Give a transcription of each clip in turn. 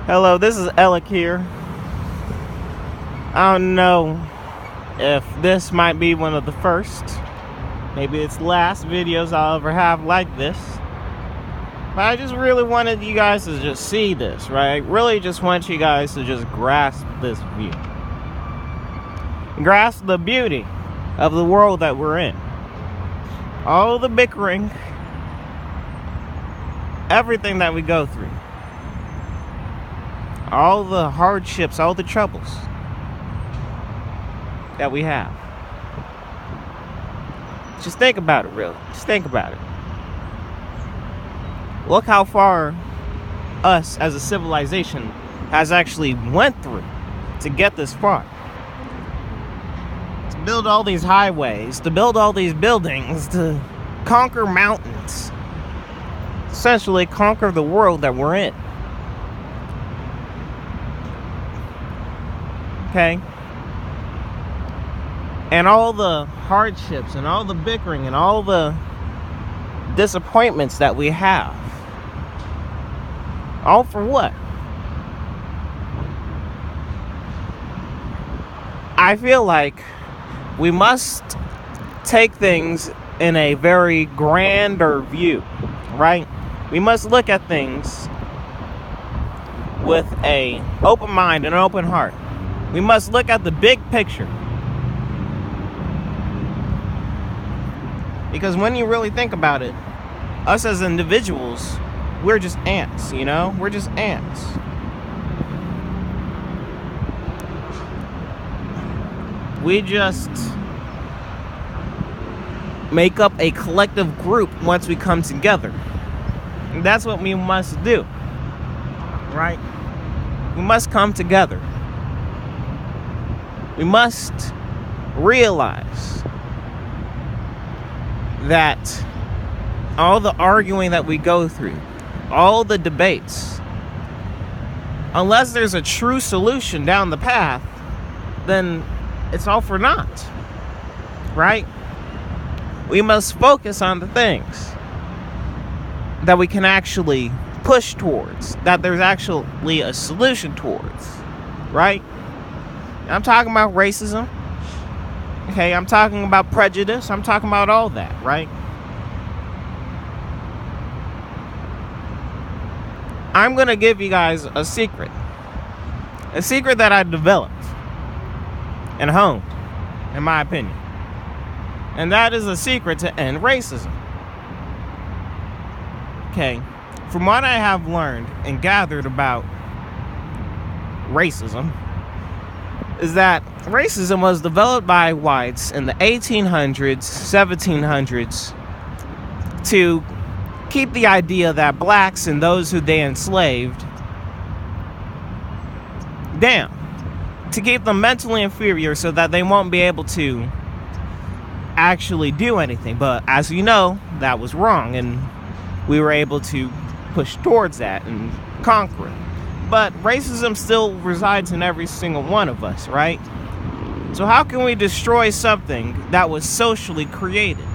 Hello, this is Alec here. I don't know if this might be one of the first, maybe it's last videos I'll ever have like this. But I just really wanted you guys to just see this, right? Really just want you guys to just grasp this view. Grasp the beauty of the world that we're in. All the bickering, everything that we go through. All the hardships, all the troubles that we have. Just think about it, really. Just think about it. Look how far us as a civilization has actually went through to get this far. To build all these highways, to build all these buildings, to conquer mountains. Essentially conquer the world that we're in. Okay? And all the hardships and all the bickering and all the disappointments that we have. All for what? I feel like we must take things in a very grander view, right? We must look at things with an open mind and an open heart. We must look at the big picture. Because when you really think about it, us as individuals, we're just ants, you know? We're just ants. We just make up a collective group once we come together. And that's what we must do, right? We must come together. We must realize that all the arguing that we go through, all the debates, unless there's a true solution down the path, then it's all for naught, right? We must focus on the things that we can actually push towards, that there's actually a solution towards, right? I'm talking about racism. Okay, I'm talking about prejudice. I'm talking about all that, right? I'm going to give you guys a secret. A secret that I developed and honed, in my opinion. And that is a secret to end racism. Okay, from what I have learned and gathered about racism, is that racism was developed by whites in the 1800s, 1700s to keep the idea that blacks and those who they enslaved down, to keep them mentally inferior so that they won't be able to actually do anything. But as you know, that was wrong, and we were able to push towards that and conquer it. But racism still resides in every single one of us, right? So how can we destroy something that was socially created?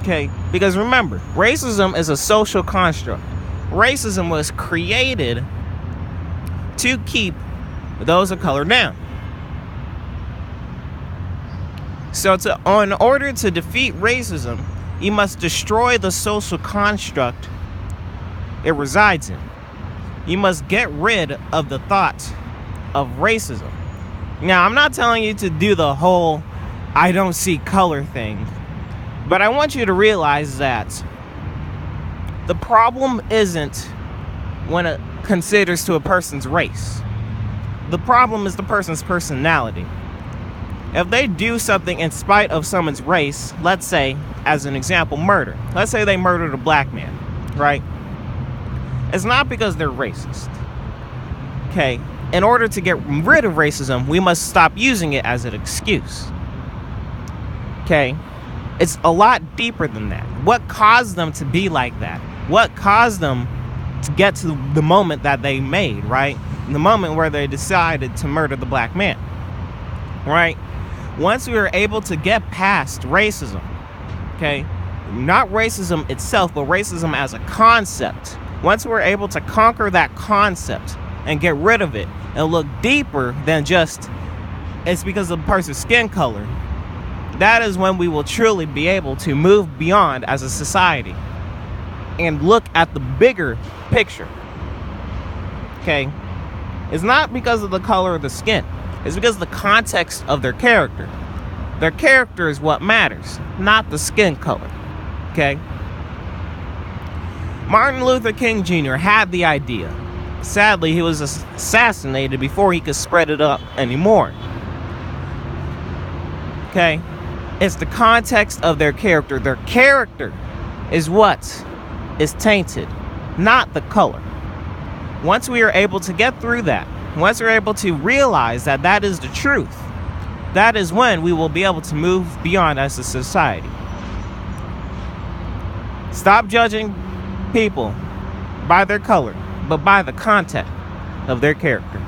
Okay, because remember, racism is a social construct. Racism was created to keep those of color down. So in order to defeat racism, you must destroy the social construct it resides in. You must get rid of the thought of racism. Now, I'm not telling you to do the whole I don't see color thing, but I want you to realize that the problem isn't when it considers to a person's race. The problem is the person's personality. If they do something in spite of someone's race, let's say, as an example, murder. Let's say they murdered a black man, right? It's not because they're racist. Okay, in order to get rid of racism, we must stop using it as an excuse. Okay, it's a lot deeper than that. What caused them to be like that? What caused them to get to the moment that they made, right? The moment where they decided to murder the black man, right? Once we were able to get past racism, okay, not racism itself, but racism as a concept. Once we're able to conquer that concept, and get rid of it and look deeper than just it's because of the person's skin color, that is when we will truly be able to move beyond as a society and look at the bigger picture. Okay? It's not because of the color of the skin. It's because of the context of their character. Their character is what matters, not the skin color. Okay? Martin Luther King Jr. had the idea. Sadly, he was assassinated before he could spread it up anymore. Okay? It's the context of their character. Their character is what is tainted, not the color. Once we are able to get through that, once we're able to realize that that is the truth, that is when we will be able to move beyond as a society. Stop judging people by their color, but by the content of their character.